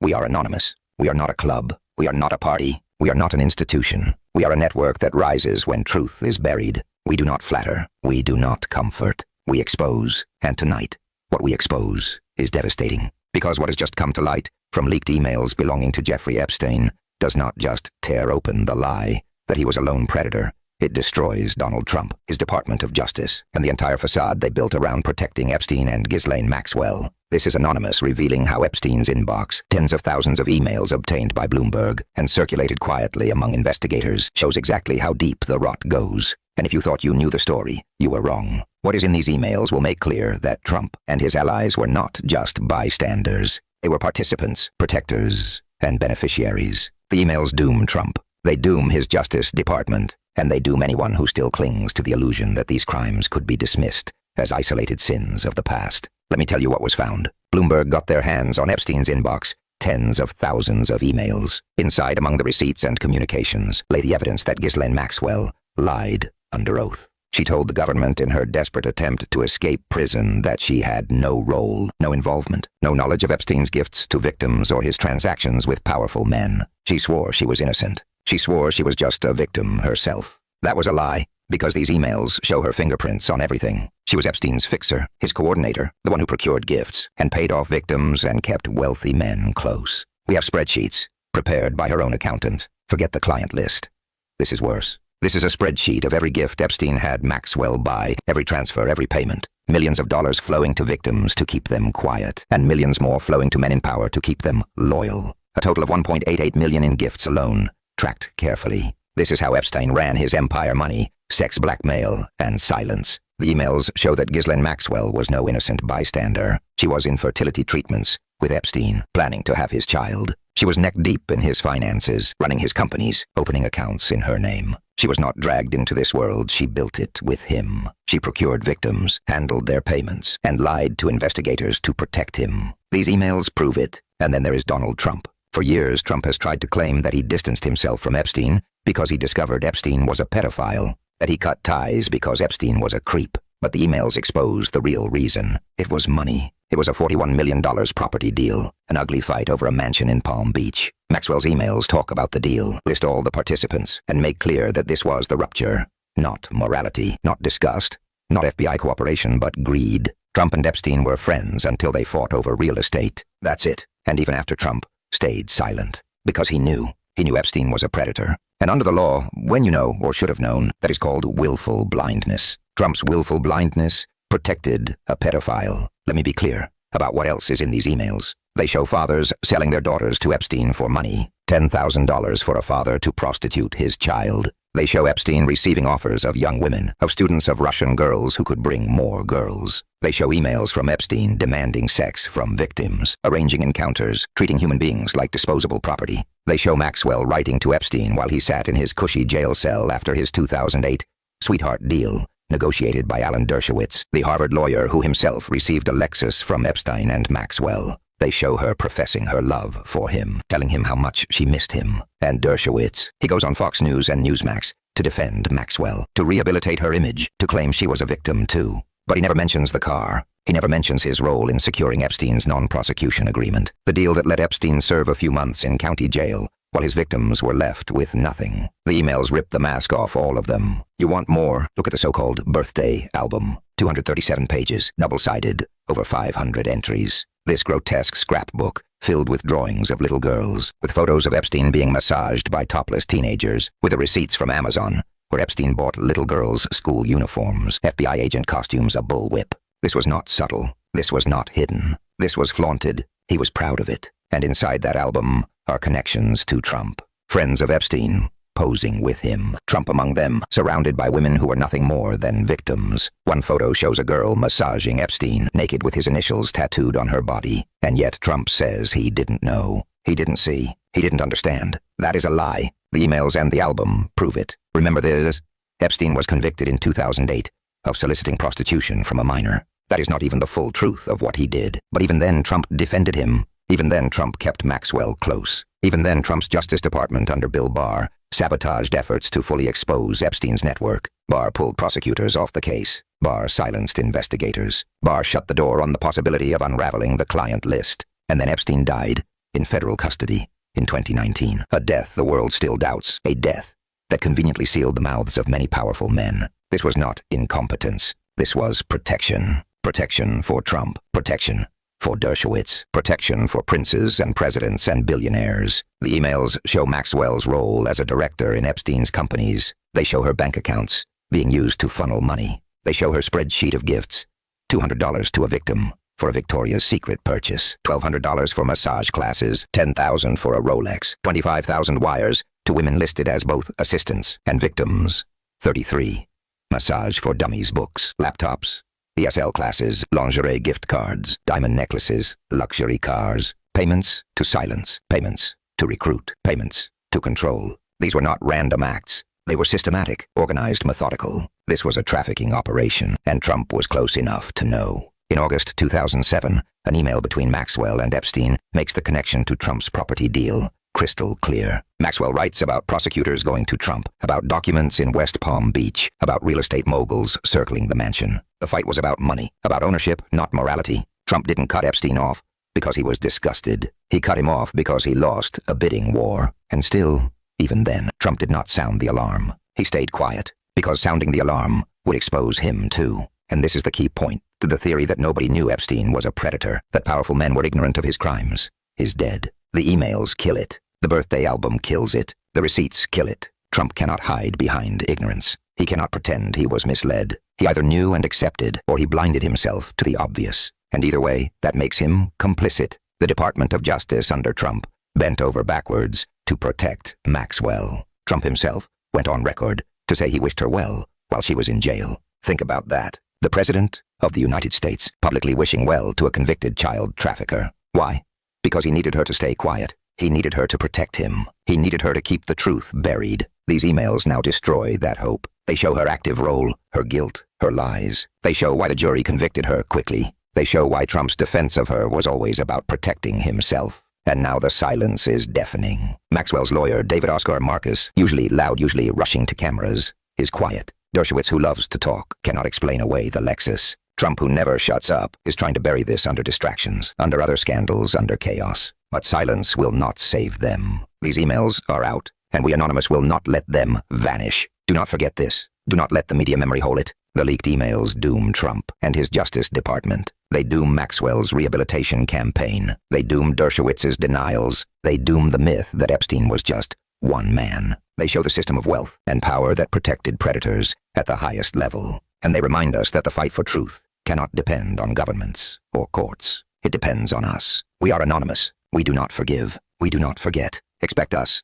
We are anonymous. We are not a club. We are not a party. We are not an institution. We are a network that rises when truth is buried. We do not flatter. We do not comfort. We expose. And tonight, what we expose is devastating. Because what has just come to light from leaked emails belonging to Jeffrey Epstein does not just tear open the lie that he was a lone predator. It destroys Donald Trump, his Department of Justice, and the entire facade they built around protecting Epstein and Ghislaine Maxwell. This is Anonymous revealing how Epstein's inbox, tens of thousands of emails obtained by Bloomberg and circulated quietly among investigators, shows exactly how deep the rot goes. And if you thought you knew the story, you were wrong. What is in these emails will make clear that Trump and his allies were not just bystanders. They were participants, protectors, and beneficiaries. The emails doom Trump. They doom his Justice Department. And they doom anyone who still clings to the illusion that these crimes could be dismissed as isolated sins of the past. Let me tell you what was found. Bloomberg got their hands on Epstein's inbox, tens of thousands of emails. Inside, among the receipts and communications, lay the evidence that Ghislaine Maxwell lied under oath. She told the government in her desperate attempt to escape prison that she had no role, no involvement, no knowledge of Epstein's gifts to victims or his transactions with powerful men. She swore she was innocent. She swore she was just a victim herself. That was a lie, because these emails show her fingerprints on everything. She was Epstein's fixer, his coordinator, the one who procured gifts, and paid off victims and kept wealthy men close. We have spreadsheets, prepared by her own accountant. Forget the client list. This is worse. This is a spreadsheet of every gift Epstein had Maxwell buy, every transfer, every payment. Millions of dollars flowing to victims to keep them quiet, and millions more flowing to men in power to keep them loyal. A total of $1.88 million in gifts alone. Tracked carefully. This is how Epstein ran his empire: money, sex, blackmail, and silence. The emails show that Ghislaine Maxwell was no innocent bystander. She was in fertility treatments with Epstein, planning to have his child. She was neck-deep in his finances, running his companies, opening accounts in her name. She was not dragged into this world, she built it with him. She procured victims, handled their payments, and lied to investigators to protect him. These emails prove it. And then there is Donald Trump. For years, Trump has tried to claim that he distanced himself from Epstein because he discovered Epstein was a pedophile, that he cut ties because Epstein was a creep. But the emails expose the real reason. It was money. It was a $41 million property deal, an ugly fight over a mansion in Palm Beach. Maxwell's emails talk about the deal, list all the participants, and make clear that this was the rupture. Not morality, not disgust, not FBI cooperation, but greed. Trump and Epstein were friends until they fought over real estate. That's it. And even after Trump stayed silent, because he knew Epstein was a predator. And under the law, when you know, or should have known, that is called willful blindness. Trump's willful blindness protected a pedophile. Let me be clear about what else is in these emails. They show fathers selling their daughters to Epstein for money. $10,000 for a father to prostitute his child. They show Epstein receiving offers of young women, of students of Russian girls who could bring more girls. They show emails from Epstein demanding sex from victims, arranging encounters, treating human beings like disposable property. They show Maxwell writing to Epstein while he sat in his cushy jail cell after his 2008 sweetheart deal, negotiated by Alan Dershowitz, the Harvard lawyer who himself received a Lexus from Epstein and Maxwell. They show her professing her love for him, telling him how much she missed him. And Dershowitz, he goes on Fox News and Newsmax to defend Maxwell, to rehabilitate her image, to claim she was a victim too. But he never mentions the car. He never mentions his role in securing Epstein's non-prosecution agreement, the deal that let Epstein serve a few months in county jail, while his victims were left with nothing. The emails rip the mask off all of them. You want more? Look at the so-called birthday album. 237 pages, double-sided, over 500 entries. This grotesque scrapbook, filled with drawings of little girls, with photos of Epstein being massaged by topless teenagers, with the receipts from Amazon, where Epstein bought little girls' school uniforms, FBI agent costumes, a bullwhip. This was not subtle. This was not hidden. This was flaunted. He was proud of it. And inside that album are connections to Trump. Friends of Epstein, posing with him. Trump among them, surrounded by women who were nothing more than victims. One photo shows a girl massaging Epstein, naked with his initials tattooed on her body. And yet Trump says he didn't know. He didn't see. He didn't understand. That is a lie. The emails and the album prove it. Remember this? Epstein was convicted in 2008 of soliciting prostitution from a minor. That is not even the full truth of what he did. But even then, Trump defended him. Even then, Trump kept Maxwell close. Even then, Trump's Justice Department under Bill Barr sabotaged efforts to fully expose Epstein's network. Barr pulled prosecutors off the case. Barr silenced investigators. Barr shut the door on the possibility of unraveling the client list. And then Epstein died. in federal custody in 2019. A death the world still doubts. A death that conveniently sealed the mouths of many powerful men. This was not incompetence. This was protection. Protection for Trump. Protection for Dershowitz. Protection for princes and presidents and billionaires. The emails show Maxwell's role as a director in Epstein's companies. They show her bank accounts being used to funnel money. They show her spreadsheet of gifts. $200 to a victim for a Victoria's Secret purchase. $1,200 for massage classes. $10,000 for a Rolex. 25,000 wires to women listed as both assistants and victims. 33. Massage for dummies books. Laptops. ESL classes, lingerie gift cards, diamond necklaces, luxury cars, payments to silence, payments to recruit, payments to control. These were not random acts. They were systematic, organized, methodical. This was a trafficking operation, and Trump was close enough to know. In August 2007, an email between Maxwell and Epstein makes the connection to Trump's property deal crystal clear. Maxwell writes about prosecutors going to Trump, about documents in West Palm Beach, about real estate moguls circling the mansion. The fight was about money, about ownership, not morality. Trump didn't cut Epstein off because he was disgusted. He cut him off because he lost a bidding war. And still, even then, Trump did not sound the alarm. He stayed quiet because sounding the alarm would expose him too. And this is the key point to the theory that nobody knew Epstein was a predator, that powerful men were ignorant of his crimes, is dead. The emails kill it. The birthday album kills it. The receipts kill it. Trump cannot hide behind ignorance. He cannot pretend he was misled. He either knew and accepted, or he blinded himself to the obvious. And either way, that makes him complicit. The Department of Justice under Trump bent over backwards to protect Maxwell. Trump himself went on record to say he wished her well while she was in jail. Think about that. The President of the United States publicly wishing well to a convicted child trafficker. Why? Because he needed her to stay quiet. He needed her to protect him. He needed her to keep the truth buried. These emails now destroy that hope. They show her active role, her guilt, her lies. They show why the jury convicted her quickly. They show why Trump's defense of her was always about protecting himself. And now the silence is deafening. Maxwell's lawyer, David Oscar Marcus, usually loud, usually rushing to cameras, is quiet. Dershowitz, who loves to talk, cannot explain away the Lexus. Trump, who never shuts up, is trying to bury this under distractions, under other scandals, under chaos. But silence will not save them. These emails are out, and we Anonymous will not let them vanish. Do not forget this. Do not let the media memory hole it. The leaked emails doom Trump and his Justice Department. They doom Maxwell's rehabilitation campaign. They doom Dershowitz's denials. They doom the myth that Epstein was just one man. They show the system of wealth and power that protected predators at the highest level. And they remind us that the fight for truth cannot depend on governments or courts. It depends on us. We are Anonymous. We do not forgive. We do not forget. Expect us